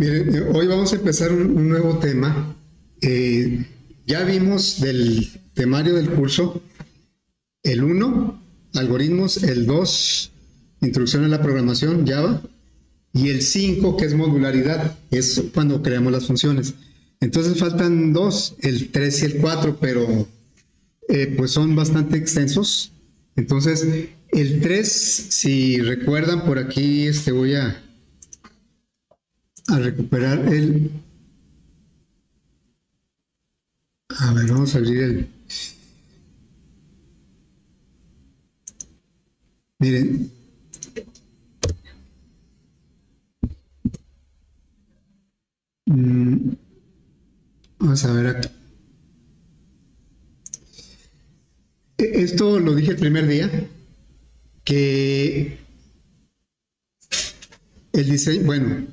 Miren, hoy vamos a empezar un nuevo tema. Ya vimos del temario del curso el 1, algoritmos, el 2, introducción a la programación, Java, y el 5, que es modularidad, es cuando creamos las funciones. Entonces faltan 2, el 3 y el 4, pero pues son bastante extensos. Entonces, el 3, si recuerdan, por aquí voy a recuperar el... A ver, vamos a abrir el... Miren. Vamos a ver aquí. Esto lo dije el primer día, que el diseño, bueno,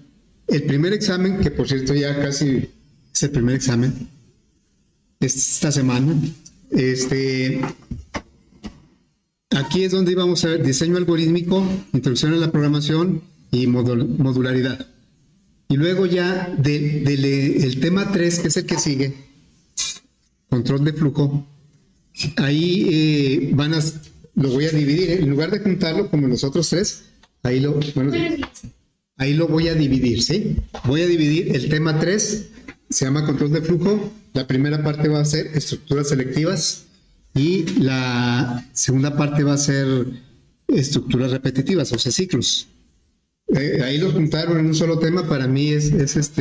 el primer examen, que por cierto ya casi es el primer examen, esta semana, aquí es donde íbamos a ver diseño algorítmico, introducción a la programación y modularidad. Y luego ya el tema 3, que es el que sigue, control de flujo, ahí lo voy a dividir, en lugar de juntarlo como los otros 3, ahí lo voy a dividir, ¿sí? Voy a dividir el tema 3, se llama control de flujo, la primera parte va a ser estructuras selectivas y la segunda parte va a ser estructuras repetitivas, o sea, ciclos. Ahí lo juntaron en un solo tema, para mí es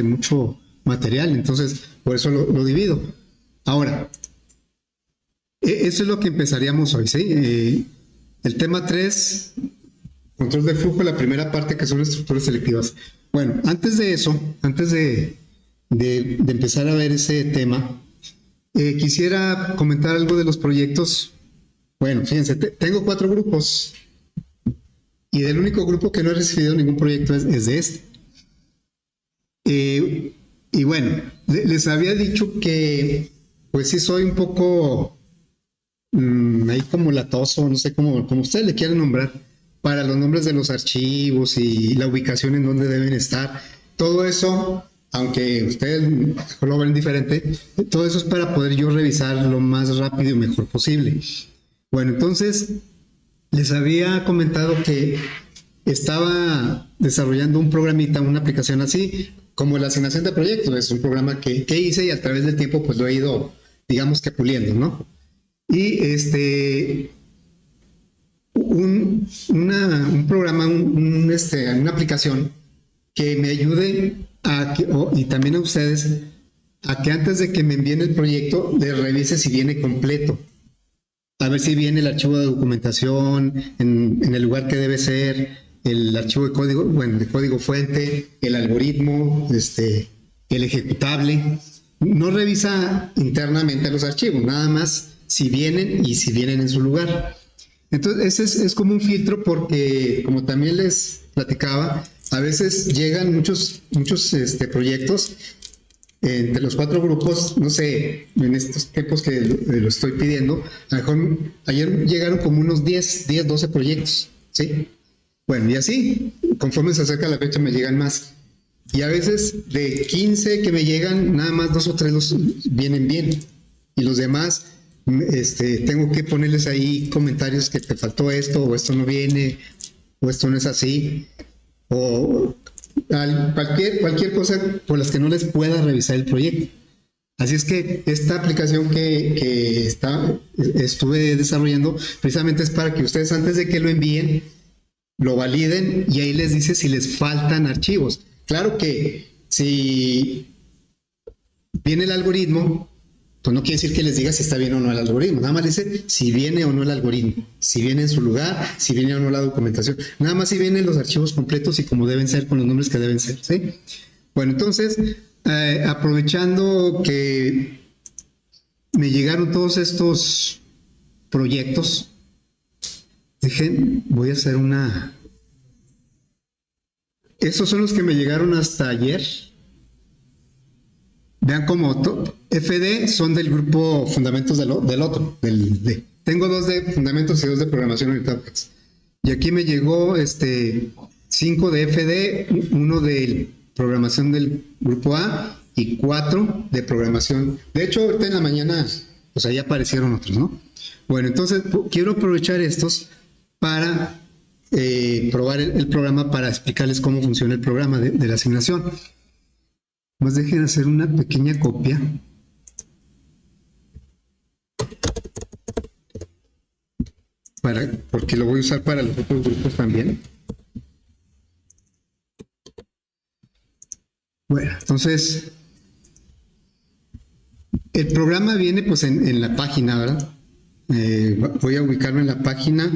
mucho material, entonces por eso lo divido. Ahora, eso es lo que empezaríamos hoy, ¿sí? El tema 3, control de flujo, la primera parte, que son estructuras selectivas. Bueno, antes de eso, antes de empezar a ver ese tema, quisiera comentar algo de los proyectos. Bueno, fíjense, tengo 4 grupos y del único grupo que no he recibido ningún proyecto es de este. Y bueno, les había dicho que pues sí soy un poco ahí como latoso, no sé como ustedes le quieran nombrar, para los nombres de los archivos y la ubicación en donde deben estar. Todo eso, aunque ustedes lo ven diferente, todo eso es para poder yo revisar lo más rápido y mejor posible. Bueno, entonces les había comentado que estaba desarrollando un programita, una aplicación así, como la asignación de proyectos. Es un programa que hice y a través del tiempo pues lo he ido, digamos que puliendo, ¿no? Y un programa, una aplicación que me ayude y también a ustedes, a que antes de que me envíen el proyecto, les revise si viene completo. A ver si viene el archivo de documentación en el lugar que debe ser, el archivo de código, bueno, de código fuente, el algoritmo, el ejecutable. No revisa internamente los archivos, nada más si vienen y si vienen en su lugar. Entonces, ese es como un filtro, porque, como también les platicaba, a veces llegan muchos proyectos entre los 4 grupos, no sé, en estos tiempos que lo estoy pidiendo, a lo mejor ayer llegaron como unos 12 proyectos, ¿sí? Bueno, y así, conforme se acerca la fecha, me llegan más. Y a veces de 15 que me llegan, nada más 2 o 3 los vienen bien. Y los demás, tengo que ponerles ahí comentarios que te faltó esto, o esto no viene, o esto no es así, o cualquier cosa por las que no les pueda revisar el proyecto. Así es que esta aplicación que estuve desarrollando precisamente es para que ustedes, antes de que lo envíen, lo validen, y ahí les dice si les faltan archivos. Claro que si viene el algoritmo, pues no quiere decir que les diga si está bien o no el algoritmo, nada más dice si viene o no el algoritmo, si viene en su lugar, si viene o no la documentación, nada más si vienen los archivos completos y como deben ser, con los nombres que deben ser, ¿sí? Bueno, entonces, aprovechando que me llegaron todos estos proyectos, voy a hacer estos son los que me llegaron hasta ayer. Vean cómo FD son del grupo Fundamentos del otro. Tengo 2 de Fundamentos y 2 de Programación Orientada. Y aquí me llegó 5 de FD, 1 del programación del grupo A y 4 de programación. De hecho, ahorita en la mañana, pues ahí aparecieron otros, ¿no? Bueno, entonces quiero aprovechar estos para probar el programa, para explicarles cómo funciona el programa de la asignación. Pues dejen hacer una pequeña copia. Porque lo voy a usar para los otros grupos también. Bueno, entonces el programa viene pues en la página, ¿verdad? Voy a ubicarme en la página.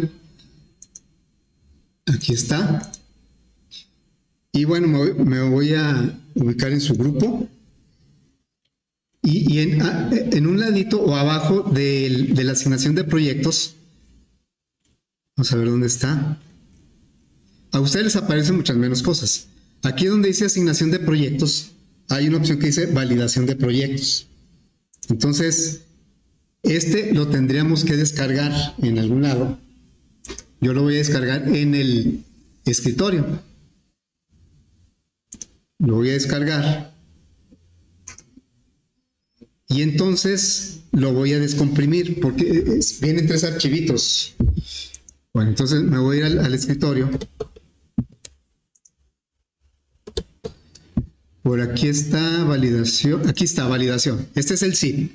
Aquí está. Y bueno, me voy a ubicar en su grupo. Y en un ladito o abajo de la asignación de proyectos, vamos a ver dónde está. A ustedes les aparecen muchas menos cosas. Aquí donde dice asignación de proyectos, hay una opción que dice validación de proyectos. Entonces, este lo tendríamos que descargar en algún lado. Yo lo voy a descargar en el escritorio. Lo voy a descargar. Y entonces lo voy a descomprimir porque vienen 3 archivitos. Bueno, entonces me voy a ir al escritorio. Por aquí está validación. Aquí está validación. Este es el zip.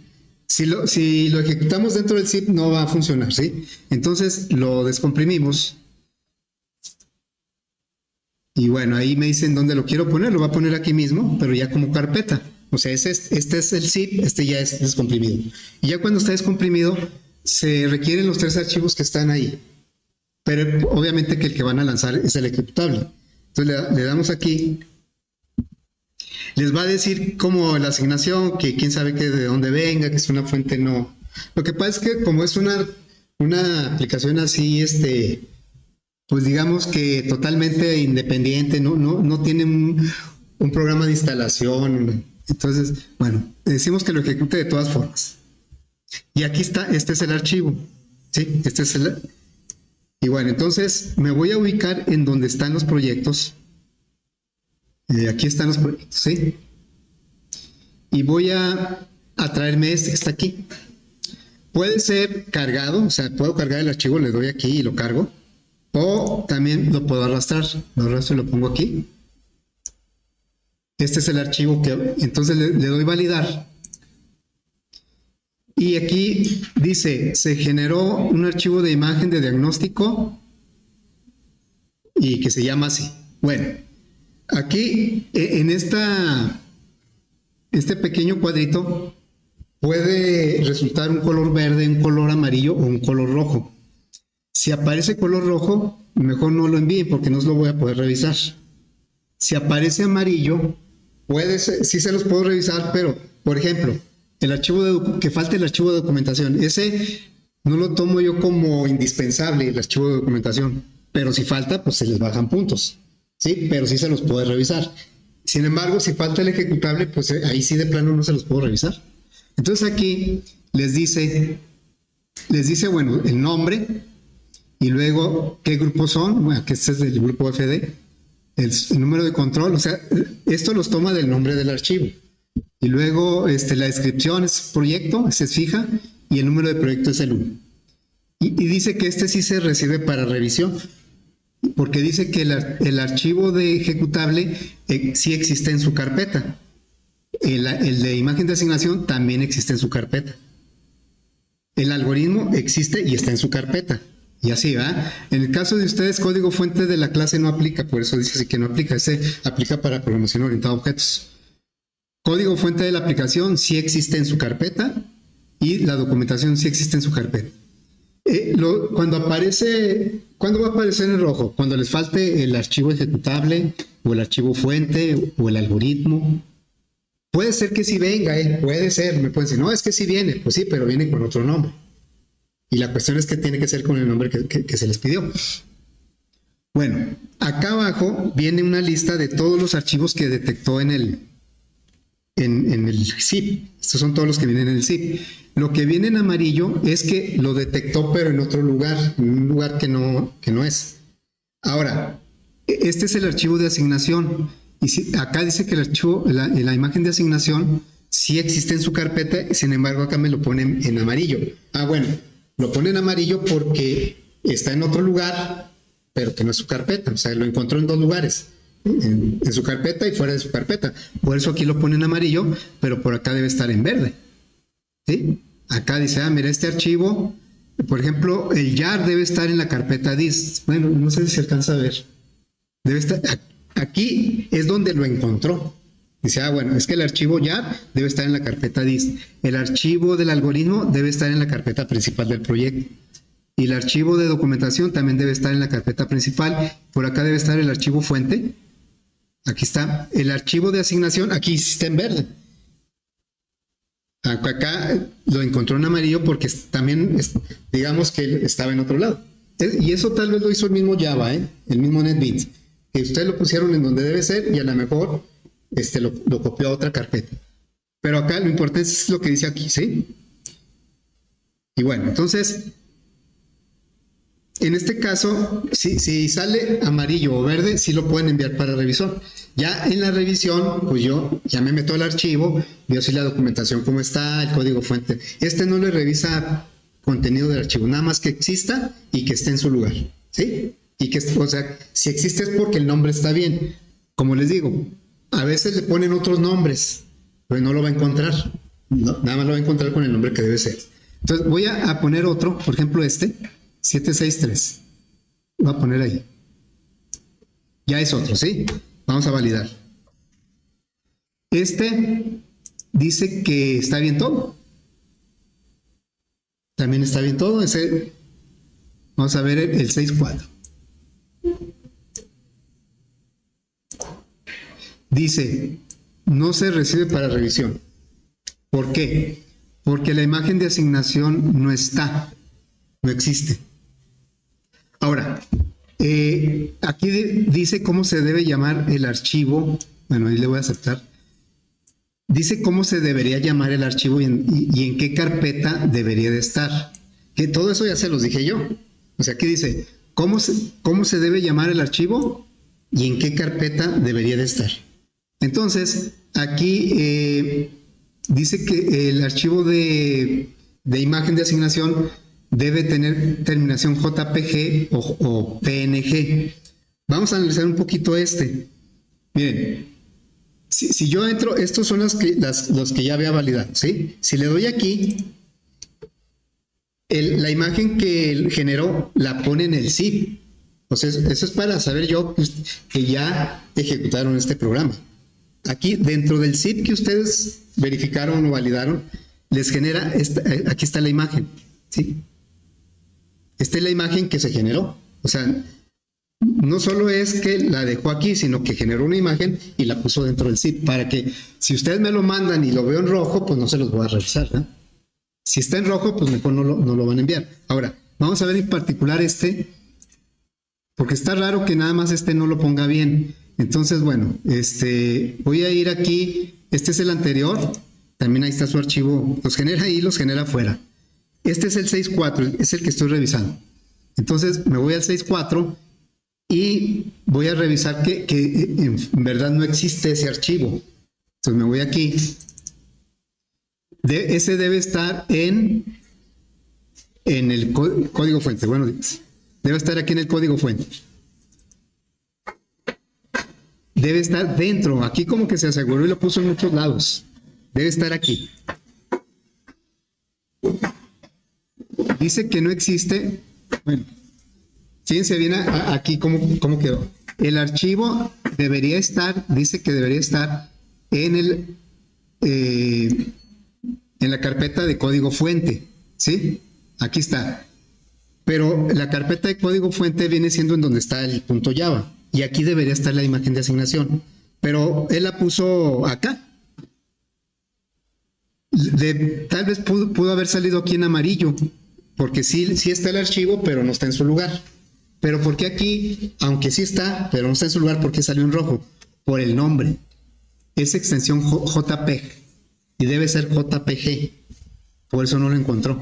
Si lo ejecutamos dentro del zip no va a funcionar, ¿sí? Entonces lo descomprimimos. Y bueno, ahí me dicen dónde lo quiero poner. Lo voy a poner aquí mismo, pero ya como carpeta. O sea, este es el zip, este ya es descomprimido. Y ya cuando está descomprimido, se requieren los 3 archivos que están ahí. Pero obviamente que el que van a lanzar es el ejecutable. Entonces le damos aquí. Les va a decir como la asignación, que quién sabe que de dónde venga, que es una fuente no. Lo que pasa es que como es una aplicación así, pues digamos que totalmente independiente, no tiene un programa de instalación. Entonces, bueno, decimos que lo ejecute de todas formas. Y aquí está, este es el archivo. ¿Sí? Y bueno, entonces me voy a ubicar en donde están los proyectos. Aquí están los proyectos, ¿sí? Y voy a traerme este que está aquí. Puede ser cargado, o sea, puedo cargar el archivo, le doy aquí y lo cargo. O también lo puedo arrastrar. Lo arrastro y lo pongo aquí. Este es el archivo que entonces le doy validar. Y aquí dice, se generó un archivo de imagen de diagnóstico y que se llama así. Bueno, aquí en este pequeño cuadrito puede resultar un color verde, un color amarillo o un color rojo. Si aparece color rojo, mejor no lo envíen porque no lo voy a poder revisar. Si aparece amarillo, puede ser, sí se los puedo revisar, pero, por ejemplo, que falte el archivo de documentación, ese no lo tomo yo como indispensable, el archivo de documentación, pero si falta, pues se les bajan puntos, ¿sí? Pero sí se los puede revisar. Sin embargo, si falta el ejecutable, pues ahí sí de plano no se los puedo revisar. Entonces aquí les dice, bueno, el nombre y luego qué grupos son, bueno, que este es del grupo FD, el número de control, o sea, esto los toma del nombre del archivo. Y luego la descripción es proyecto, se fija, y el número de proyecto es el 1. Y dice que sí se recibe para revisión, porque dice que el archivo de ejecutable sí existe en su carpeta. El de imagen de asignación también existe en su carpeta. El algoritmo existe y está en su carpeta. Y así va. En el caso de ustedes, código fuente de la clase no aplica, por eso dice así que no aplica. Ese aplica para programación orientada a objetos. Código fuente de la aplicación sí existe en su carpeta y la documentación sí existe en su carpeta. ¿Cuándo va a aparecer en rojo? Cuando les falte el archivo ejecutable o el archivo fuente o el algoritmo. Puede ser que sí venga, puede ser. Me pueden decir, no, es que sí viene. Pues sí, pero viene con otro nombre. Y la cuestión es que tiene que ser con el nombre que se les pidió. Bueno, acá abajo viene una lista de todos los archivos que detectó en el zip. Estos son todos los que vienen en el zip. Lo que viene en amarillo es que lo detectó pero en otro lugar, en un lugar que no es. Ahora, este es el archivo de asignación Y acá dice que el archivo, la imagen de asignación sí existe en su carpeta, sin embargo acá me lo ponen en amarillo. Bueno, lo pone en amarillo porque está en otro lugar, pero que no es su carpeta. O sea, lo encontró en dos lugares, en su carpeta y fuera de su carpeta. Por eso aquí lo pone en amarillo, pero por acá debe estar en verde. ¿Sí? Acá dice, mira, este archivo, por ejemplo, el YAR debe estar en la carpeta DIS. Bueno, no sé si se alcanza a ver. Debe estar, aquí es donde lo encontró. Dice, bueno, es que el archivo YAR debe estar en la carpeta DIS. El archivo del algoritmo debe estar en la carpeta principal del proyecto. Y el archivo de documentación también debe estar en la carpeta principal. Por acá debe estar el archivo fuente. Aquí está. El archivo de asignación, aquí está en verde. Acá lo encontró en amarillo porque también, digamos que estaba en otro lado. Y eso tal vez lo hizo el mismo Java, el mismo NetBeans. Que ustedes lo pusieron en donde debe ser y a lo mejor lo copió a otra carpeta. Pero acá lo importante es lo que dice aquí, ¿sí? Y bueno, entonces, en este caso, si sale amarillo o verde, sí lo pueden enviar para revisión. Ya en la revisión, pues yo ya me meto al archivo, veo si la documentación cómo está, el código fuente. No le revisa contenido del archivo, nada más que exista y que esté en su lugar, ¿sí? Y que, o sea, si existe es porque el nombre está bien. Como les digo, a veces le ponen otros nombres, pero no lo va a encontrar. No, nada más lo va a encontrar con el nombre que debe ser. Entonces voy a poner otro, por ejemplo 763. Voy a poner ahí. Ya es otro, ¿sí? Vamos a validar. Dice que está bien todo. También está bien todo. Vamos a ver el 6.4. Dice, no se recibe para revisión. ¿Por qué? Porque la imagen de asignación no está, no existe. Ahora, aquí dice cómo se debe llamar el archivo. Bueno, ahí le voy a aceptar. Dice cómo se debería llamar el archivo y en qué carpeta debería de estar. Que todo eso ya se los dije yo. O sea, aquí dice cómo se debe llamar el archivo y en qué carpeta debería de estar. Entonces, aquí dice que el archivo de imagen de asignación debe tener terminación JPG o PNG. Vamos a analizar un poquito Miren, si yo entro, estos son los que ya había validado, ¿sí? Si le doy aquí, la imagen que él generó la pone en el zip. O sea, eso es para saber yo que ya ejecutaron este programa. Aquí, dentro del zip que ustedes verificaron o validaron, les genera, aquí está la imagen, ¿sí? Esta es la imagen que se generó. O sea, no solo es que la dejó aquí, sino que generó una imagen y la puso dentro del zip, para que si ustedes me lo mandan y lo veo en rojo, pues no se los voy a revisar, ¿no? Si está en rojo, pues mejor no lo van a enviar. Ahora, vamos a ver en particular porque está raro que nada más no lo ponga bien. Entonces, bueno, voy a ir aquí. Este es el anterior. También ahí está su archivo. Los genera ahí, los genera afuera. Este es el 6.4, es el que estoy revisando. Entonces, me voy al 6.4 y voy a revisar que en verdad no existe ese archivo. Entonces, me voy aquí. Ese debe estar en el código fuente. Bueno, debe estar aquí en el código fuente. Debe estar dentro. Aquí como que se aseguró y lo puso en muchos lados. Debe estar aquí. Dice que no existe. Bueno, fíjense bien aquí cómo quedó. El archivo debería estar, dice que debería estar en la carpeta de código fuente, ¿sí? Aquí está. Pero la carpeta de código fuente viene siendo en donde está el punto Java. Y aquí debería estar la imagen de asignación. Pero él la puso acá. Tal vez pudo haber salido aquí en amarillo. Porque sí está el archivo, pero no está en su lugar. Pero ¿por qué aquí, aunque sí está, pero no está en su lugar, por qué salió en rojo? Por el nombre. Es extensión JPEG. Y debe ser JPG. Por eso no lo encontró.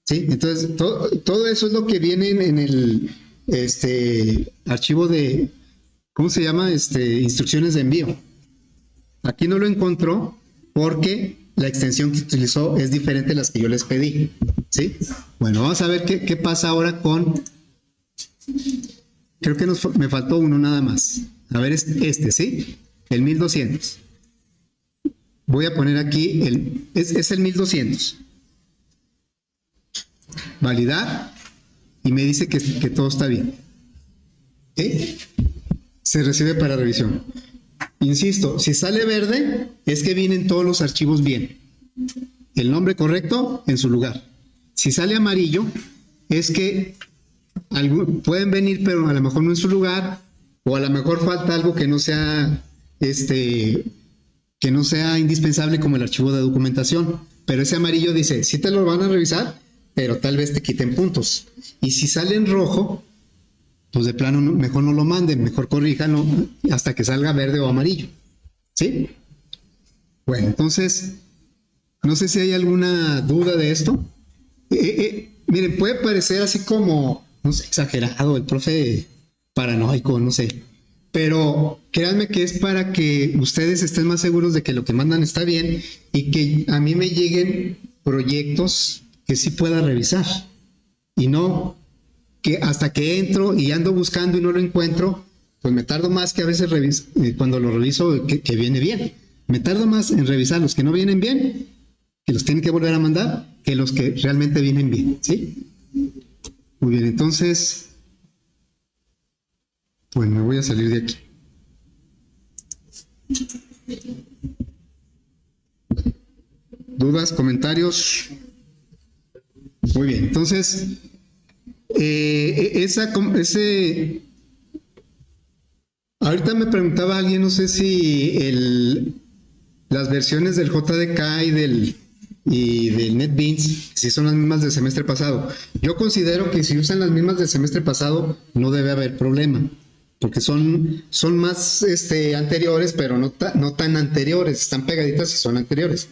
¿Sí? Entonces, todo eso es lo que viene en el archivo de ¿cómo se llama? Instrucciones de envío. Aquí no lo encontró porque la extensión que utilizó es diferente a las que yo les pedí, ¿sí? Bueno, vamos a ver qué pasa ahora con... Creo que me faltó uno nada más. A ver, ¿sí? El 1200. Voy a poner aquí, es el 1200. Validar y me dice que todo está bien. ¿Sí? Se recibe para revisión. Insisto, si sale verde, es que vienen todos los archivos bien. El nombre correcto en su lugar. Si sale amarillo, es que pueden venir, pero a lo mejor no en su lugar, o a lo mejor falta algo que no sea, que no sea indispensable, como el archivo de documentación. Pero ese amarillo dice, sí te lo van a revisar, pero tal vez te quiten puntos. Y si sale en rojo, pues de plano mejor no lo manden, mejor corríjanlo hasta que salga verde o amarillo. ¿Sí? Bueno, entonces, no sé si hay alguna duda de esto. Miren, puede parecer así como, no sé, exagerado, el profe paranoico, no sé. Pero créanme que es para que ustedes estén más seguros de que lo que mandan está bien y que a mí me lleguen proyectos que sí pueda revisar. Y no que hasta que entro y ando buscando y no lo encuentro, pues me tardo más que a veces cuando lo reviso que viene bien. Me tardo más en revisar los que no vienen bien, que los tienen que volver a mandar, que los que realmente vienen bien, ¿sí? Muy bien, entonces, pues me voy a salir de aquí. ¿Dudas, comentarios? Muy bien, entonces, ahorita me preguntaba alguien, no sé si las versiones del JDK y del NetBeans, si son las mismas del semestre pasado. Yo considero que si usan las mismas del semestre pasado, no debe haber problema, porque son más anteriores, pero no tan anteriores, están pegaditas y son anteriores.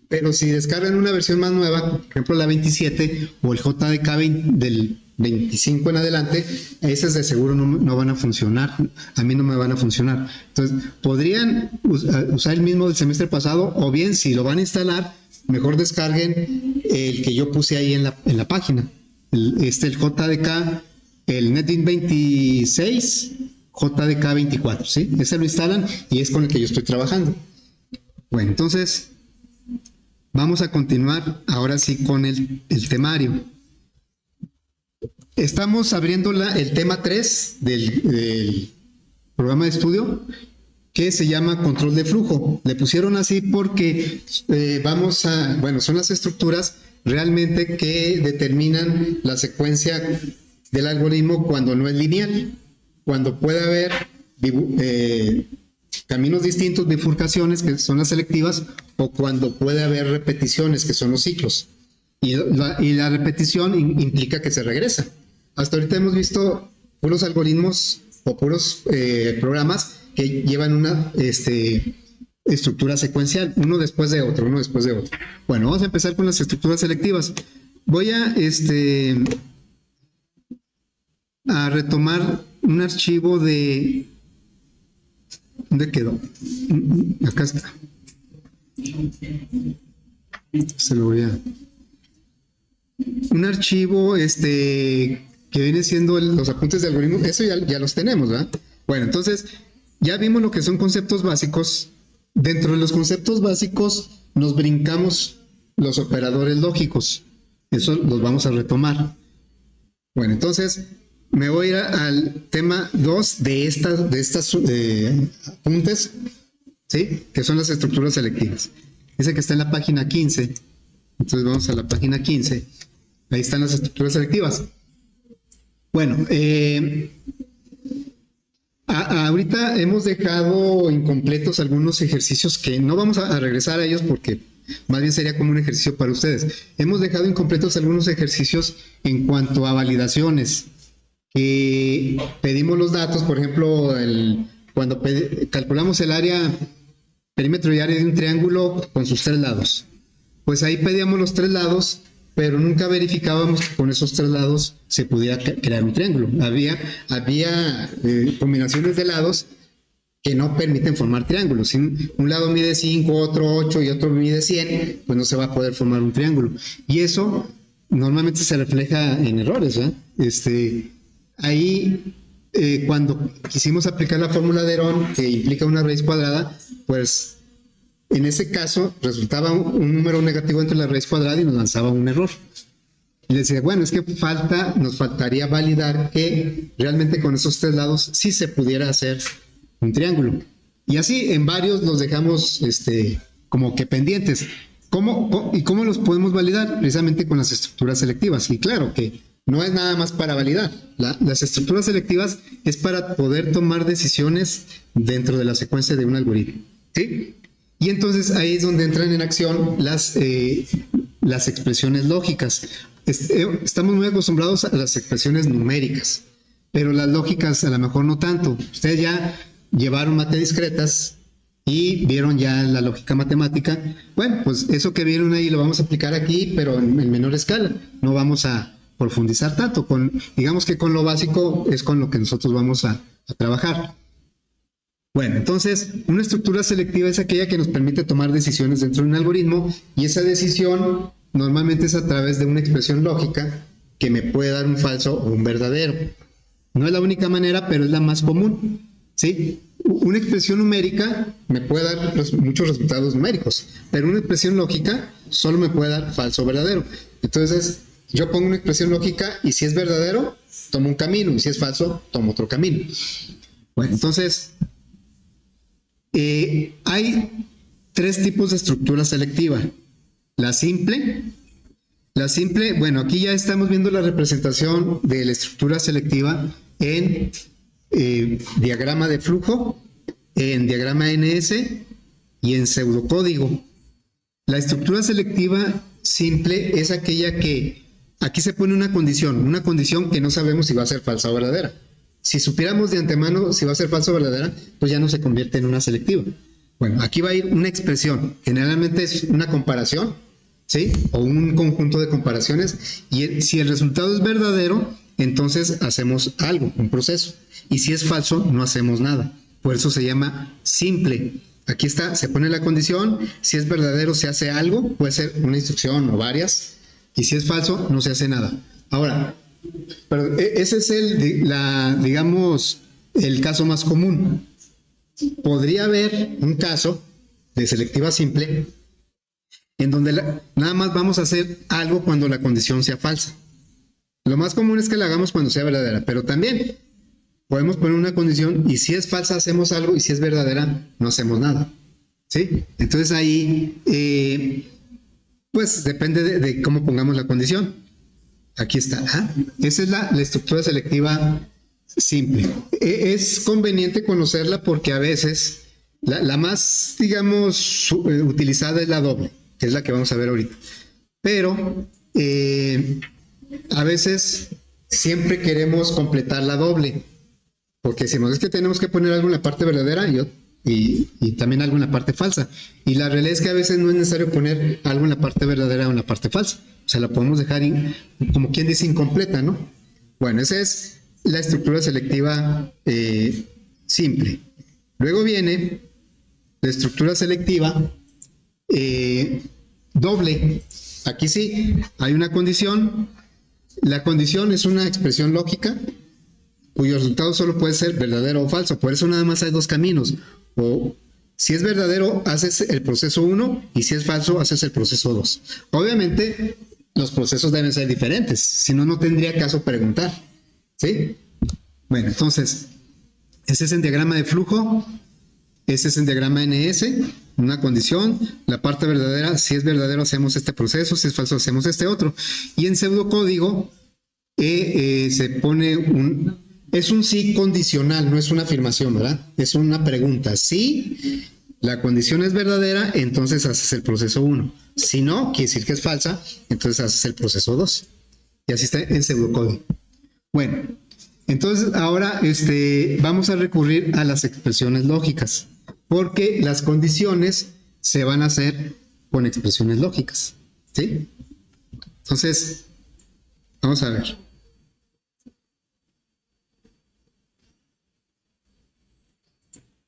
Pero si descargan una versión más nueva, por ejemplo la 27 o el JDK del 25 en adelante, esas de seguro no van a funcionar. A mí no me van a funcionar. Entonces, podrían usar el mismo del semestre pasado, o bien, si lo van a instalar, mejor descarguen el que yo puse ahí en la página. El JDK, el NetBeans 26, JDK 24, ¿sí? Ese lo instalan y es con el que yo estoy trabajando. Bueno, entonces, vamos a continuar ahora sí con el temario. Estamos abriendo el tema 3 del programa de estudio, que se llama control de flujo. Le pusieron así porque son las estructuras realmente que determinan la secuencia del algoritmo cuando no es lineal, cuando puede haber caminos distintos, bifurcaciones, que son las selectivas, o cuando puede haber repeticiones, que son los ciclos. Y la repetición implica que se regresa. Hasta ahorita hemos visto puros algoritmos o puros programas que llevan una estructura secuencial, uno después de otro. Bueno, vamos a empezar con las estructuras selectivas. Voy a retomar un archivo de... ¿Dónde quedó? Acá está. Se lo voy a... Un archivo que viene siendo los apuntes de algoritmos. Eso ya los tenemos, ¿verdad? Bueno, entonces ya vimos lo que son conceptos básicos. Dentro de los conceptos básicos nos brincamos los operadores lógicos. Eso los vamos a retomar. Bueno, entonces me voy a ir al tema 2 de estas apuntes, ¿sí? Que son las estructuras selectivas. Dice que está en la página 15. Entonces vamos a la página 15. Ahí están las estructuras selectivas. Bueno, ahorita hemos dejado incompletos algunos ejercicios que no vamos a regresar a ellos porque más bien sería como un ejercicio para ustedes. Hemos dejado incompletos algunos ejercicios en cuanto a validaciones. Pedimos los datos, por ejemplo, cuando calculamos el perímetro y área de un triángulo con sus 3 lados. Pues ahí pedíamos los 3 lados pero nunca verificábamos que con esos tres lados se pudiera crear un triángulo. Había combinaciones de lados que no permiten formar triángulos. Si un lado mide 5, otro 8 y otro mide 100, pues no se va a poder formar un triángulo. Y eso normalmente se refleja en errores, ¿verdad? Ahí, cuando quisimos aplicar la fórmula de Herón, que implica una raíz cuadrada, pues en ese caso resultaba un número negativo entre la raíz cuadrada y nos lanzaba un error. Y le decía, bueno, es que nos faltaría validar que realmente con esos tres lados sí se pudiera hacer un triángulo. Y así en varios los dejamos como que pendientes. ¿Cómo los podemos validar? Precisamente con las estructuras selectivas. Y claro que no es nada más para validar. Las estructuras selectivas es para poder tomar decisiones dentro de la secuencia de un algoritmo. ¿Sí? Y entonces ahí es donde entran en acción las expresiones lógicas. Estamos muy acostumbrados a las expresiones numéricas, pero las lógicas a lo mejor no tanto. Ustedes ya llevaron mate discretas y vieron ya la lógica matemática. Bueno, pues eso que vieron ahí lo vamos a aplicar aquí, pero en menor escala. No vamos a profundizar tanto. Digamos que con lo básico es con lo que nosotros vamos a trabajar. Bueno, entonces, una estructura selectiva es aquella que nos permite tomar decisiones dentro de un algoritmo, y esa decisión normalmente es a través de una expresión lógica que me puede dar un falso o un verdadero. No es la única manera, pero es la más común. ¿Sí? Una expresión numérica me puede dar muchos resultados numéricos, pero una expresión lógica solo me puede dar falso o verdadero. Entonces, yo pongo una expresión lógica y si es verdadero, tomo un camino, y si es falso, tomo otro camino. Bueno, entonces, hay tres tipos de estructura selectiva. La simple, bueno, aquí ya estamos viendo la representación de la estructura selectiva en diagrama de flujo, en diagrama NS y en pseudocódigo. La estructura selectiva simple es aquella que aquí se pone una condición que no sabemos si va a ser falsa o verdadera. Si supiéramos de antemano si va a ser falsa o verdadera, pues ya no se convierte en una selectiva. Bueno, aquí va a ir una expresión, generalmente es una comparación, ¿sí? O un conjunto de comparaciones, y si el resultado es verdadero, entonces hacemos algo, un proceso. Y si es falso, no hacemos nada. Por eso se llama simple. Aquí está, se pone la condición, si es verdadero se hace algo, puede ser una instrucción o varias, y si es falso, no se hace nada. Ahora, pero ese es digamos, el caso más común. Podría haber un caso de selectiva simple en donde nada más vamos a hacer algo cuando la condición sea falsa. Lo más común es que la hagamos cuando sea verdadera, pero también podemos poner una condición y si es falsa hacemos algo y si es verdadera no hacemos nada. ¿Sí? Entonces ahí, pues depende de cómo pongamos la condición. Aquí está. Esa es la estructura selectiva simple. Es conveniente conocerla porque a veces la más, digamos, utilizada es la doble, que es la que vamos a ver ahorita. Pero a veces siempre queremos completar la doble, porque decimos, es que tenemos que poner algo en la parte verdadera y también algo en la parte falsa. Y la realidad es que a veces no es necesario poner algo en la parte verdadera o en la parte falsa. O sea, la podemos dejar como quien dice incompleta, ¿no? Bueno, esa es la estructura selectiva simple. Luego viene la estructura selectiva doble. Aquí sí, hay una condición. La condición es una expresión lógica cuyo resultado solo puede ser verdadero o falso. Por eso nada más hay dos caminos. O si es verdadero, haces el proceso 1 y si es falso, haces el proceso 2. Obviamente, los procesos deben ser diferentes. Si no, no tendría caso preguntar. ¿Sí? Bueno, entonces, ese es el diagrama de flujo. Ese es el diagrama NS, una condición. La parte verdadera, si es verdadero, hacemos este proceso. Si es falso, hacemos este otro. Y en pseudocódigo se pone es un sí condicional, no es una afirmación, ¿verdad? Es una pregunta. Si la condición es verdadera, entonces haces el proceso 1. Si no, quiere decir que es falsa, entonces haces el proceso 2. Y así está en pseudocódigo. Bueno, entonces ahora vamos a recurrir a las expresiones lógicas, porque las condiciones se van a hacer con expresiones lógicas, ¿sí? Entonces, vamos a ver.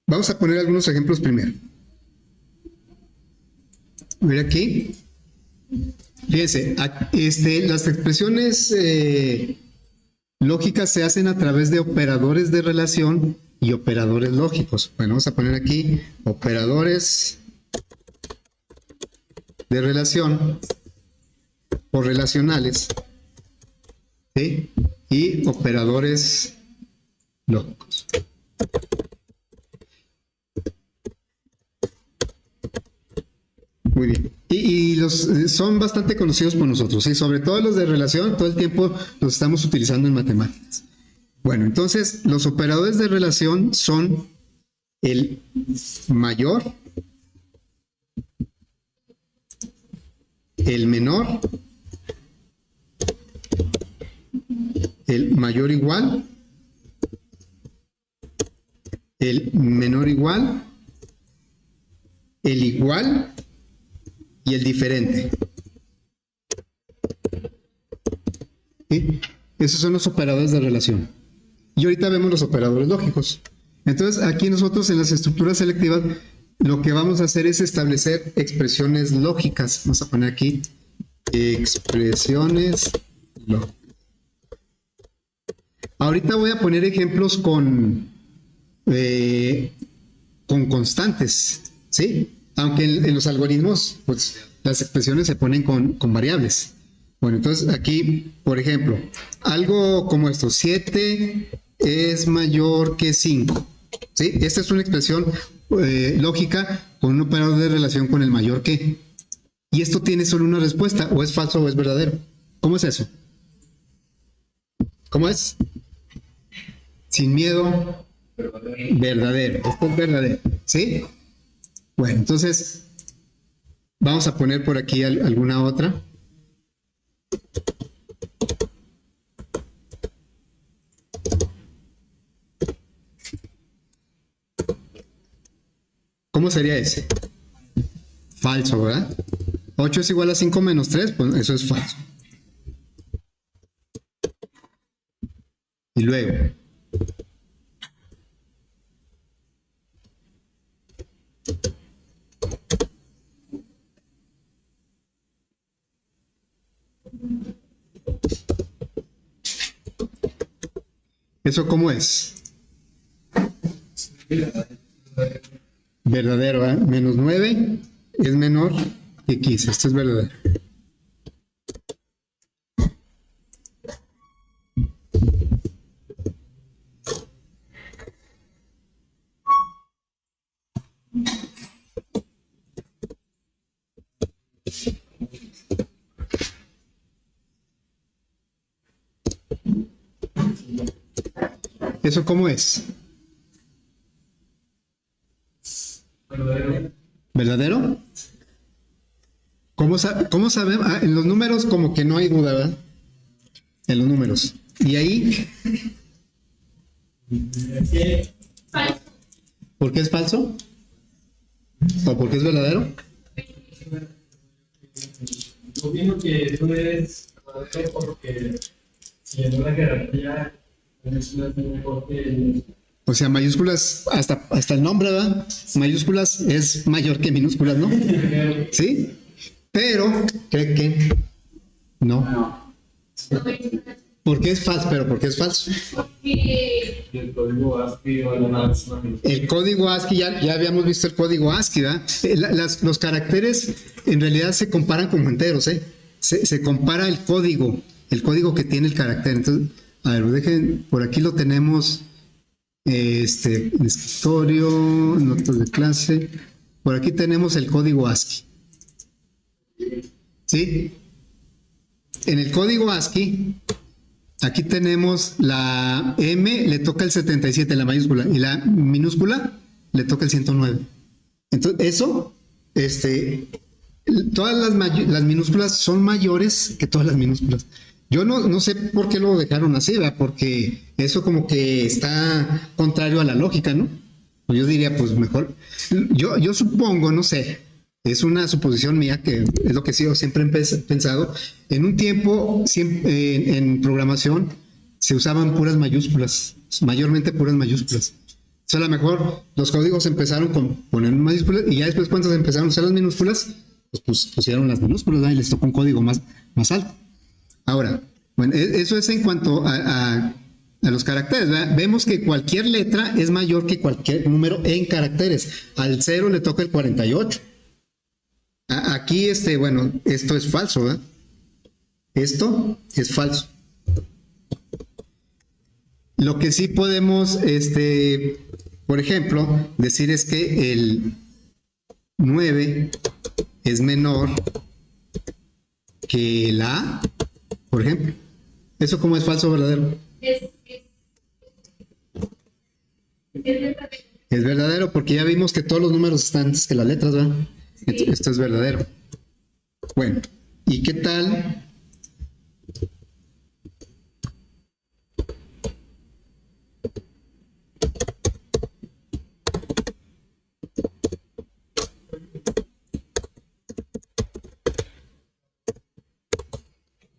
Vamos a poner algunos ejemplos primero. Ver aquí. Fíjense, las expresiones lógicas se hacen a través de operadores de relación y operadores lógicos. Bueno, vamos a poner aquí operadores de relación o relacionales, ¿sí? Y operadores lógicos. Muy bien. Y los son bastante conocidos por nosotros, ¿sí? Sobre todo los de relación, todo el tiempo los estamos utilizando en matemáticas. Bueno, entonces los operadores de relación son el mayor, el menor, el mayor igual, el menor igual, el igual y el diferente. ¿Sí? Esos son los operadores de relación. Y ahorita vemos los operadores lógicos. Entonces, aquí nosotros en las estructuras selectivas lo que vamos a hacer es establecer expresiones lógicas. Vamos a poner aquí expresiones lógicas. Ahorita voy a poner ejemplos con constantes, ¿sí? Aunque en los algoritmos, pues las expresiones se ponen con variables. Bueno, entonces aquí, por ejemplo, algo como esto, 7 es mayor que 5. ¿Sí? Esta es una expresión lógica con un operador de relación con el mayor que. Y esto tiene solo una respuesta, o es falso o es verdadero. ¿Cómo es eso? ¿Cómo es? Sin miedo, verdadero. Esto es verdadero. ¿Sí? Bueno, entonces vamos a poner por aquí alguna otra. ¿Cómo sería ese? Falso, ¿verdad? 8 es igual a 5 menos 3, pues eso es falso. Y luego. ¿Eso cómo es? Verdadero, ¿eh? Menos 9 es menor que 15. Esto es verdadero. ¿Eso cómo es? Verdadero. ¿Verdadero? ¿Cómo sabemos? Ah, en los números como que no hay duda, ¿verdad? En los números. ¿Y ahí? Falso. ¿Por qué es falso? ¿O por qué es verdadero? Yo opino que eso es verdadero porque si en una jerarquía es mejor que O sea, mayúsculas, hasta el nombre, ¿verdad? Mayúsculas es mayor que minúsculas, ¿no? ¿Sí? Pero, ¿cree que? No. ¿Por qué es falso? ¿Pero por qué es falso? Porque el código ASCII o además El código ASCII, ya habíamos visto el código ASCII, ¿verdad? Los caracteres en realidad se comparan como enteros, ¿eh? Se compara el código que tiene el carácter. Entonces, a ver, dejen, por aquí lo tenemos, escritorio, notas de clase. Por aquí tenemos el código ASCII. ¿Sí? En el código ASCII, aquí tenemos la M, le toca el 77, la mayúscula, y la minúscula le toca el 109. Entonces, eso, todas las minúsculas son mayores que todas las minúsculas. Yo no sé por qué lo dejaron así, ¿verdad? Porque eso como que está contrario a la lógica, ¿no? Yo diría, pues mejor. Yo supongo, no sé, Es una suposición mía que es lo que sí, yo siempre he pensado. En un tiempo, en programación, se usaban puras mayúsculas, mayormente puras mayúsculas. O sea, a lo mejor los códigos empezaron con poner mayúsculas y ya después cuando se empezaron a usar las minúsculas, pues pusieron las minúsculas, ¿verdad? Y les tocó un código más alto. Ahora, bueno, eso es en cuanto a los caracteres, ¿verdad? Vemos que cualquier letra es mayor que cualquier número en caracteres. Al 0 le toca el 48. Aquí, bueno, esto es falso, ¿verdad? Esto es falso. Lo que sí podemos, por ejemplo, decir es que el 9 es menor que la A, por ejemplo. ¿Eso cómo es falso o verdadero? Es verdadero. Es verdadero porque ya vimos que todos los números están antes que las letras, ¿verdad? Sí. Esto es verdadero. Bueno, ¿y qué tal?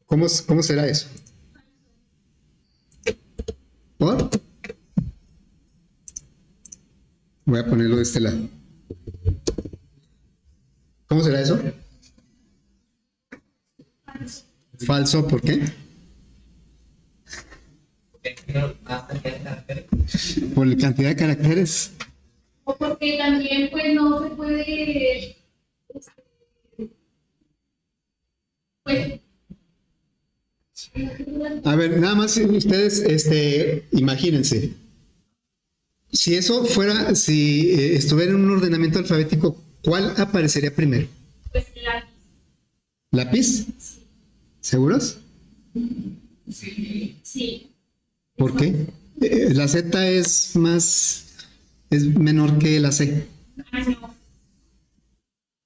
¿Cómo será eso? ¿Por? Voy a ponerlo de este lado. ¿Cómo será eso? Falso, ¿por qué? Por la cantidad de caracteres. O porque también, pues, no se puede, pues, A ver, nada más ustedes, imagínense. Si eso fuera, si estuviera en un ordenamiento alfabético, ¿cuál aparecería primero? pues, lápiz. ¿Lápiz? ¿Seguros? Sí. ¿Por qué? La Z es menor que la C. Ah, no.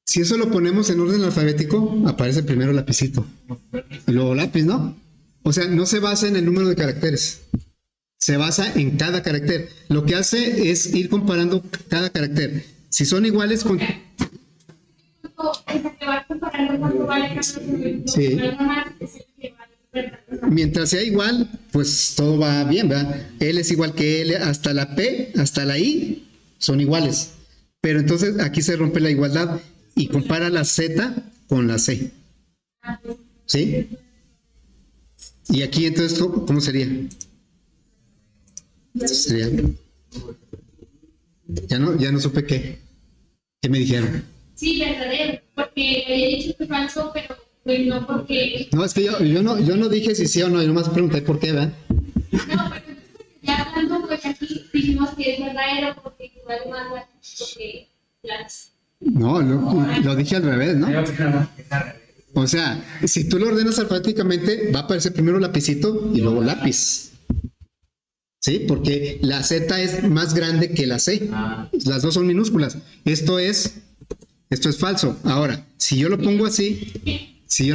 Si eso lo ponemos en orden alfabético, aparece primero lapicito. Y luego lápiz, ¿no? O sea, no se basa en el número de caracteres. Se basa en cada carácter. Lo que hace es ir comparando cada carácter. Si son iguales con... Que va comparando cuánto vale cada uno. Sí. Algo más es el que vale verdadero. Mientras sea igual, pues todo va bien, ¿verdad? L es igual que L, hasta la P, hasta la I son iguales. Pero entonces aquí se rompe la igualdad y compara la Z con la C. ¿Sí? Y aquí entonces, ¿cómo sería? Sería... Ya no supe qué me dijeron. Sí, verdadero, porque había dicho que falso, pero pues no porque... No, es que yo no dije si sí o no, yo nomás pregunté por qué, ¿verdad? No, pero ya hablando, pues aquí dijimos que es verdadero porque igual más lápiz que lápiz. No, lo dije al revés, ¿no? O sea, si tú lo ordenas alfabéticamente, va a aparecer primero lapicito y luego lápiz. ¿Sí? Porque la Z es más grande que la C. Las dos son minúsculas. Esto es falso. Ahora, si yo lo pongo así, Sí, sería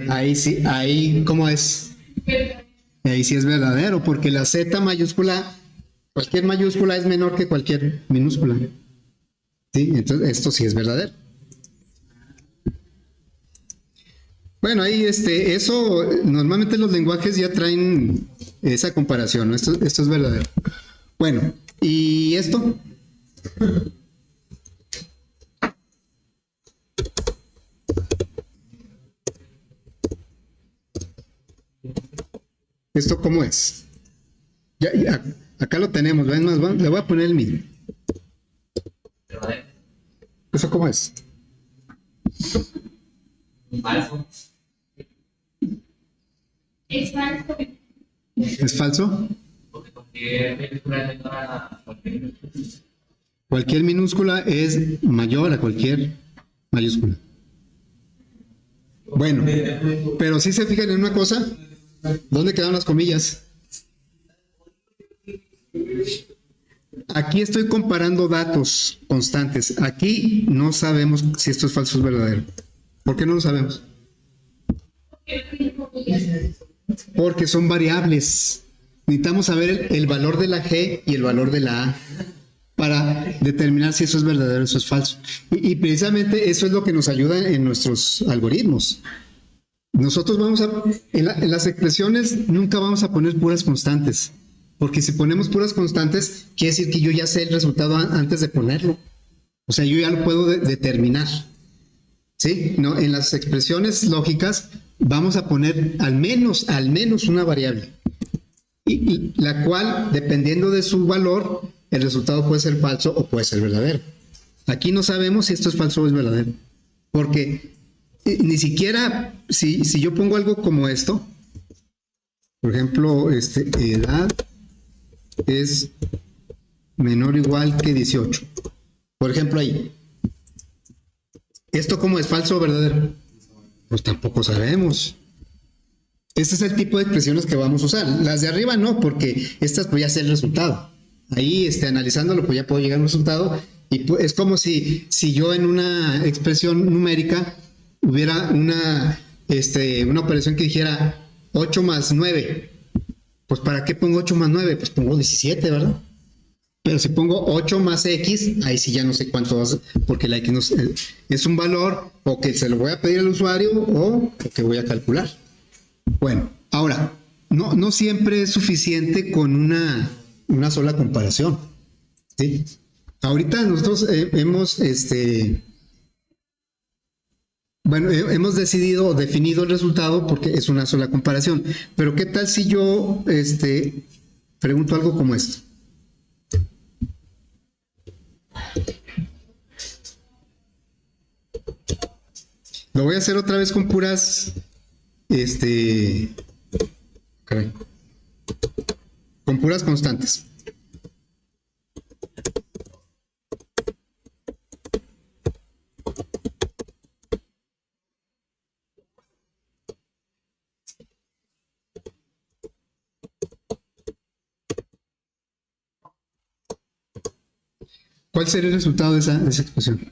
ahí sí, ahí ¿cómo es? verdadero. Ahí sí es verdadero, porque la Z mayúscula, cualquier mayúscula es menor que cualquier minúscula. Sí, entonces esto sí es verdadero. Bueno, ahí eso, normalmente los lenguajes ya traen esa comparación, ¿no? Esto es verdadero. Bueno, ¿y esto? ¿Esto cómo es? Ya, acá lo tenemos, ¿ven? Le voy a poner el mismo. ¿Eso cómo es? Falso. Es falso. ¿Es falso? Porque cualquier película es menor a cualquier. Cualquier minúscula es mayor a cualquier mayúscula. Bueno, pero si se fijan en una cosa, ¿dónde quedaron las comillas? Aquí estoy comparando datos constantes. Aquí no sabemos si esto es falso o es verdadero. ¿Por qué no lo sabemos? Porque no tiene comillas. porque son variables. Necesitamos saber el valor de la G y el valor de la A para determinar si eso es verdadero o eso es falso. Y precisamente eso es lo que nos ayuda en nuestros algoritmos. Nosotros en las expresiones nunca vamos a poner puras constantes, porque si ponemos puras constantes, quiere decir que yo ya sé el resultado antes de ponerlo. O sea, yo ya lo puedo determinar. ¿Sí? No, en las expresiones lógicas vamos a poner al menos una variable, y la cual, dependiendo de su valor, el resultado puede ser falso o puede ser verdadero. Aquí no sabemos si esto es falso o es verdadero, porque ni siquiera si yo pongo algo como esto, por ejemplo, edad es menor o igual que 18. Por ejemplo, ahí. ¿Esto cómo es, falso o verdadero? Pues tampoco sabemos. Este es el tipo de expresiones que vamos a usar. Las de arriba no, porque estas pues ya sé el resultado. Ahí, analizándolo, pues ya puedo llegar a un resultado. Y pues, es como si yo en una expresión numérica hubiera una operación que dijera 8 más 9. Pues ¿para qué pongo 8 más 9? Pues pongo 17, ¿verdad? Pero si pongo 8 más X, ahí sí ya no sé cuánto va a ser, porque la X es un valor o que se lo voy a pedir al usuario o que voy a calcular. Bueno, ahora, no siempre es suficiente con una sola comparación, ¿sí? Ahorita nosotros hemos decidido o definido el resultado porque es una sola comparación. Pero ¿qué tal si yo pregunto algo como esto? Lo voy a hacer otra vez con puras, con puras constantes. ¿Cuál sería el resultado de esa expresión?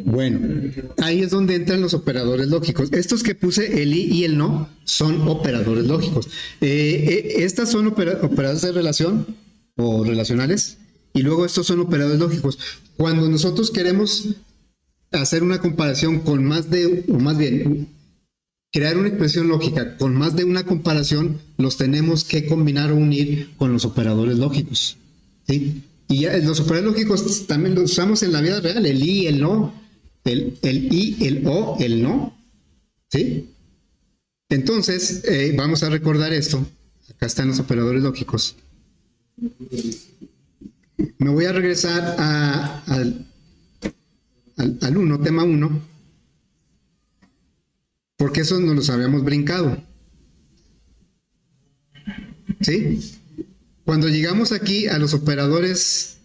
Bueno, ahí es donde entran los operadores lógicos. Estos que puse, el y y el no, son operadores lógicos. Estas son operadores de relación o relacionales, y luego estos son operadores lógicos. Cuando nosotros queremos hacer una comparación con más de, o más bien, crear una expresión lógica con más de una comparación, los tenemos que combinar o unir con los operadores lógicos, ¿sí? Y ya los operadores lógicos también los usamos en la vida real, el y, el no, el y, el o, el no, ¿sí? Entonces, vamos a recordar esto. Acá están los operadores lógicos. Me voy a regresar al 1, tema 1, porque eso nos los habíamos brincado, ¿sí? Cuando llegamos aquí a los operadores,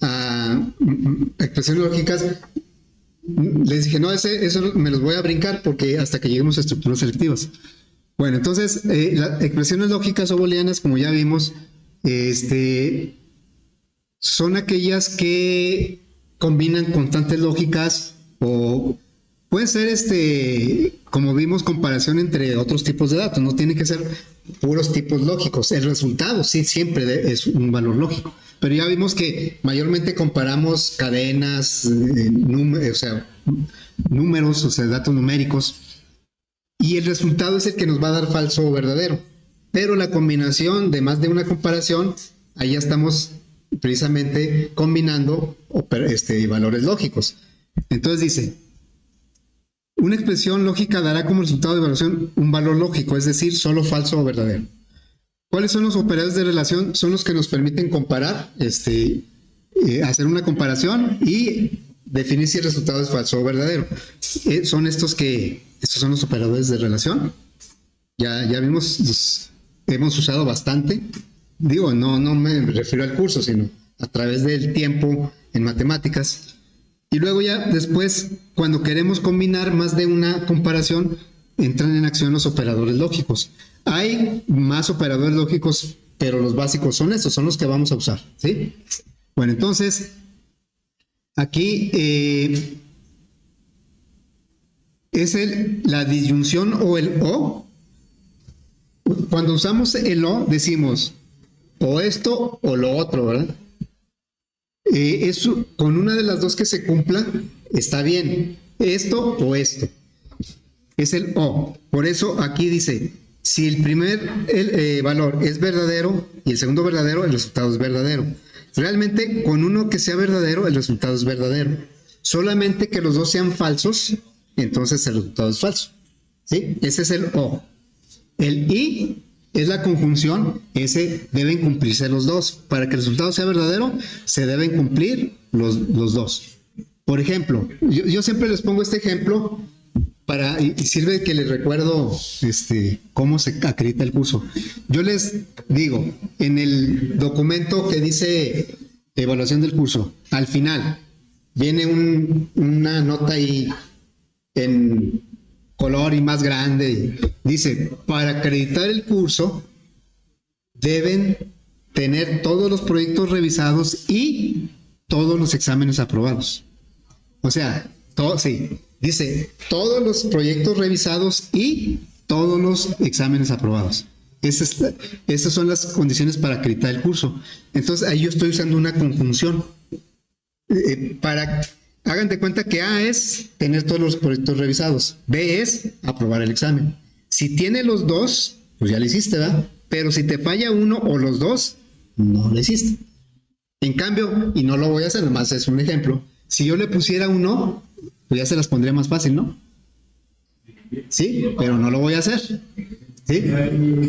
a expresiones lógicas, les dije, no, eso me los voy a brincar porque hasta que lleguemos a estructuras selectivas. Bueno, entonces, las expresiones lógicas o booleanas, como ya vimos, son aquellas que combinan constantes lógicas o puede ser, como vimos, comparación entre otros tipos de datos. No tiene que ser puros tipos lógicos. El resultado sí siempre es un valor lógico. Pero ya vimos que mayormente comparamos cadenas, números, o sea, datos numéricos. Y el resultado es el que nos va a dar falso o verdadero. Pero la combinación de más de una comparación, ahí ya estamos precisamente combinando valores lógicos. Entonces dice, una expresión lógica dará como resultado de evaluación un valor lógico, es decir, solo falso o verdadero. ¿Cuáles son los operadores de relación? Son los que nos permiten comparar, hacer una comparación y definir si el resultado es falso o verdadero. Son estos son los operadores de relación. Ya vimos, hemos usado bastante. Digo, no me refiero al curso, sino a través del tiempo en matemáticas. Y luego ya después, cuando queremos combinar más de una comparación, entran en acción los operadores lógicos. Hay más operadores lógicos, pero los básicos son estos, son los que vamos a usar, ¿sí? Bueno, entonces, aquí es la disyunción o el o. Cuando usamos el o, decimos o esto o lo otro, ¿verdad? Eso, con una de las dos que se cumpla, está bien. Esto o esto. Es el o. Por eso aquí dice, si el primer valor es verdadero y el segundo verdadero, el resultado es verdadero. Realmente, con uno que sea verdadero, el resultado es verdadero. Solamente que los dos sean falsos, entonces el resultado es falso. ¿Sí? Ese es el o. El y es la conjunción, ese deben cumplirse los dos. Para que el resultado sea verdadero, se deben cumplir los dos. Por ejemplo, yo siempre les pongo este ejemplo y sirve que les recuerdo cómo se acredita el curso. Yo les digo, en el documento que dice evaluación del curso, al final viene una nota ahí en color y más grande. Dice, para acreditar el curso deben tener todos los proyectos revisados y todos los exámenes aprobados. O sea, dice todos los proyectos revisados y todos los exámenes aprobados. Esas son las condiciones para acreditar el curso. Entonces ahí yo estoy usando una conjunción. Hagan de cuenta que A es tener todos los proyectos revisados, B es aprobar el examen. Si tiene los dos, pues ya lo hiciste, ¿verdad? Pero si te falla uno o los dos, no lo hiciste. En cambio, y no lo voy a hacer, nomás es un ejemplo, si yo le pusiera un no, pues ya se las pondría más fácil, ¿no? Sí, pero no lo voy a hacer. ¿Sí?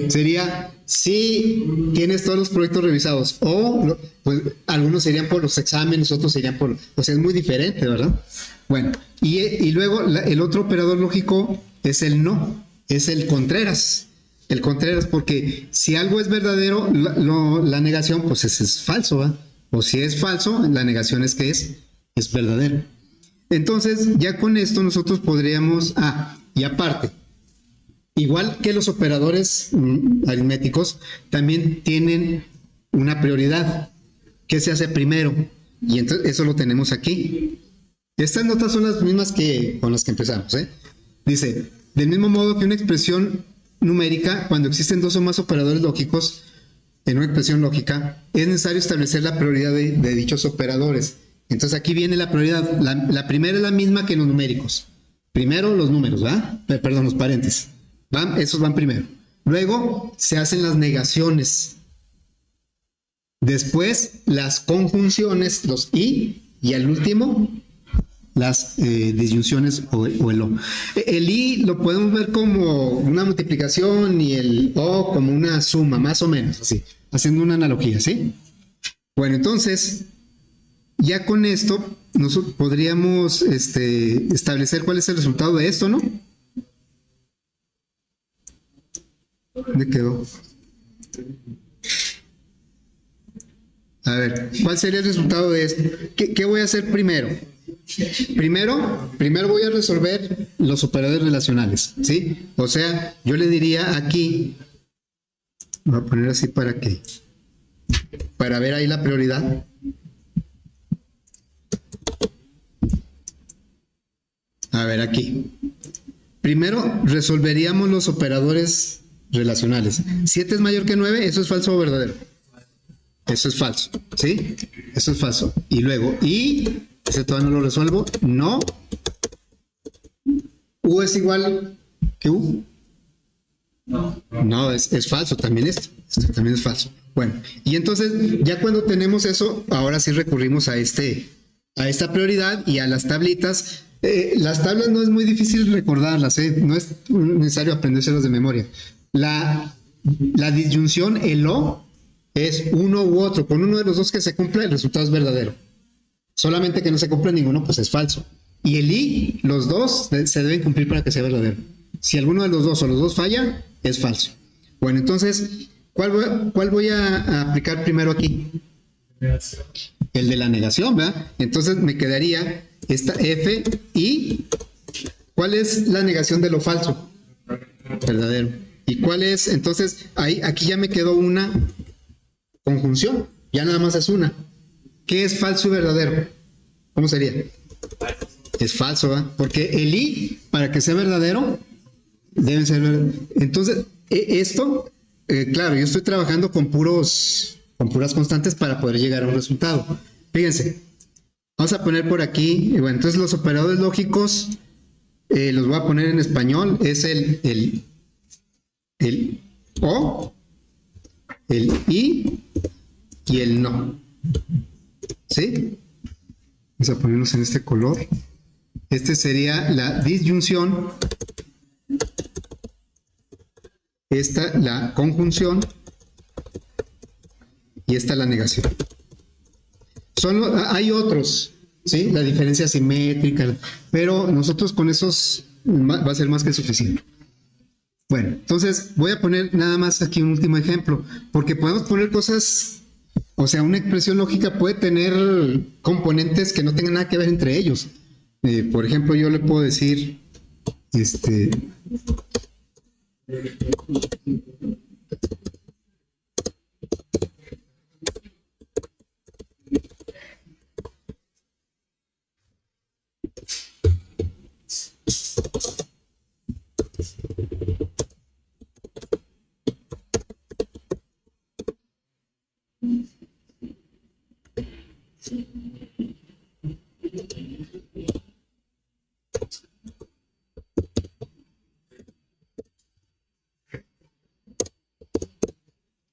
Sería si tienes todos los proyectos revisados o pues algunos serían por los exámenes, otros serían por... O sea, es muy diferente, ¿verdad? Bueno, y luego el otro operador lógico es el no, es el Contreras. El Contreras, porque si algo es verdadero, la negación pues es falso, ¿verdad? O si es falso, la negación es que es verdadero. Entonces, ya con esto nosotros podríamos... y aparte, igual que los operadores aritméticos, también tienen una prioridad. ¿Qué se hace primero? Y entonces eso lo tenemos aquí. Estas notas son las mismas con las que empezamos, ¿eh? Dice, del mismo modo que una expresión numérica, cuando existen dos o más operadores lógicos en una expresión lógica, es necesario establecer la prioridad de dichos operadores. Entonces aquí viene la prioridad. La primera es la misma que en los numéricos. Primero los números, ¿verdad? Perdón, los paréntesis. Esos van primero. Luego se hacen las negaciones. Después las conjunciones, los y al último las disyunciones o el o. El y lo podemos ver como una multiplicación y el o como una suma, más o menos, así, haciendo una analogía, ¿sí? Bueno, entonces, ya con esto nosotros podríamos establecer cuál es el resultado de esto, ¿no? ¿Dónde quedó? A ver, ¿cuál sería el resultado de esto? ¿Qué voy a hacer primero? Primero voy a resolver los operadores relacionales, ¿sí? O sea, yo le diría aquí, voy a poner así para ver ahí la prioridad. A ver, aquí. Primero resolveríamos los operadores relacionales. 7 es mayor que 9, ¿eso es falso o verdadero? Eso es falso, ¿sí? Eso es falso. Y luego, ese todavía no lo resuelvo, no. U es igual que U. No, es falso también esto también es falso. Bueno, y entonces ya cuando tenemos eso, ahora sí recurrimos a esta prioridad y a las tablitas. Las tablas no es muy difícil recordarlas, no es necesario aprendérselas de memoria. La disyunción, el o, es uno u otro. Con uno de los dos que se cumpla, el resultado es verdadero. Solamente que no se cumpla ninguno, pues es falso. Y el y, los dos se deben cumplir para que sea verdadero. Si alguno de los dos o los dos falla, es falso. Bueno, entonces, ¿cuál voy a aplicar primero aquí? El de la negación, ¿verdad? Entonces me quedaría esta F y ¿cuál es la negación de lo falso? Verdadero. ¿Y cuál es? Entonces, aquí ya me quedó una conjunción. Ya nada más es una. ¿Qué es falso y verdadero? ¿Cómo sería? Es falso, ¿verdad? Porque el i, para que sea verdadero, deben ser verdaderos. Entonces, esto, claro, yo estoy trabajando con puras constantes para poder llegar a un resultado. Fíjense, vamos a poner por aquí, bueno, entonces los operadores lógicos los voy a poner en español, es el o, el i y el no. ¿Sí? Vamos a ponernos en este color. Este sería la disyunción, esta la conjunción y esta la negación. Hay otros, ¿sí? La diferencia simétrica, pero nosotros con esos va a ser más que suficiente. Bueno, entonces voy a poner nada más aquí un último ejemplo, porque podemos poner cosas, o sea, una expresión lógica puede tener componentes que no tengan nada que ver entre ellos. Por ejemplo, yo le puedo decir,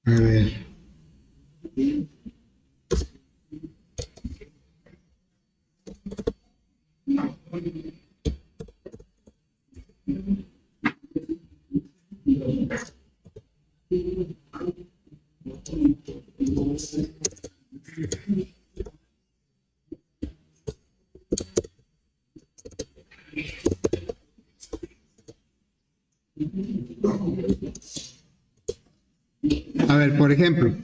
a ver. A ver, por ejemplo,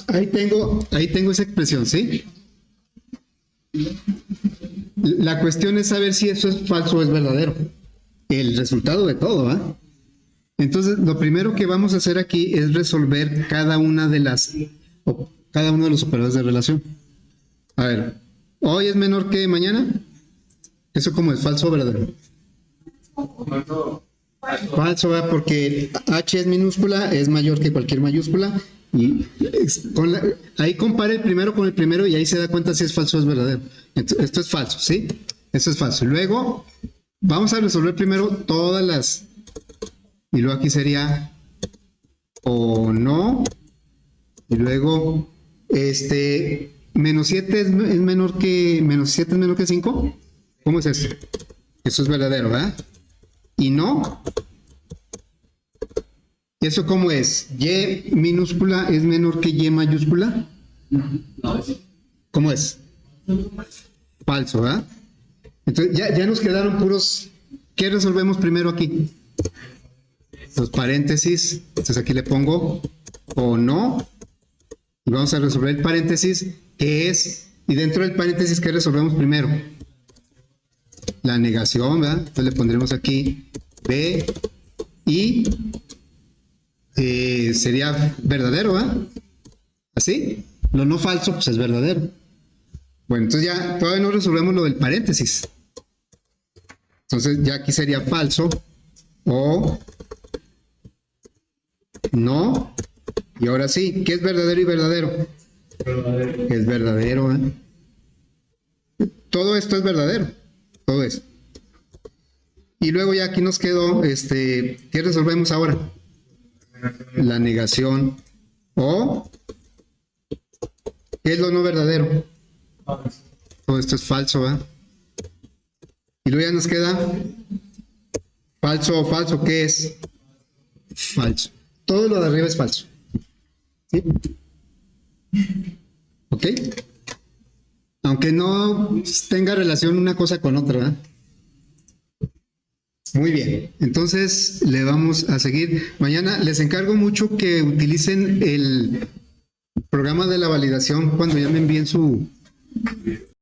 ahí tengo esa expresión, ¿sí? La cuestión es saber si eso es falso o es verdadero. El resultado de todo, ¿ah? Entonces, lo primero que vamos a hacer aquí es resolver cada uno de los operadores de relación. A ver, ¿hoy es menor que mañana? ¿Eso como es falso o verdadero? Falso, ¿verdad? Porque H es minúscula, es mayor que cualquier mayúscula. Y ahí compara el primero con el primero y ahí se da cuenta si es falso o es verdadero. Entonces, esto es falso, ¿sí? Esto es falso. Luego, vamos a resolver primero todas las... Y luego aquí sería o no. Y luego, menos 7 es menor que... Menos 7 es menor que 5. ¿Cómo es eso? Eso es verdadero, ¿verdad? Y no. ¿Eso cómo es? ¿Y minúscula es menor que Y mayúscula? ¿Cómo es? Falso, ¿verdad? Entonces ya nos quedaron puros... ¿Qué resolvemos primero aquí? Los paréntesis. Entonces aquí le pongo o no. Y vamos a resolver el paréntesis, que es... Y dentro del paréntesis, ¿qué resolvemos primero? La negación, ¿verdad? Entonces le pondremos aquí B y sería verdadero, ¿verdad? ¿Así? Lo no falso, pues es verdadero. Bueno, entonces ya todavía no resolvemos lo del paréntesis. Entonces ya aquí sería falso o no. Y ahora sí, ¿qué es verdadero y verdadero? Es verdadero, ¿eh? Todo esto es verdadero. Todo eso. Y luego ya aquí nos quedó, ¿qué resolvemos ahora? La negación o ¿qué es lo no verdadero? Todo esto es falso, ¿verdad? Y luego ya nos queda falso o falso, ¿qué es? Falso. Todo lo de arriba es falso. ¿Sí? ¿Ok? Aunque no tenga relación una cosa con otra, ¿verdad? Muy bien, entonces le vamos a seguir. Mañana les encargo mucho que utilicen el programa de la validación cuando ya me envíen su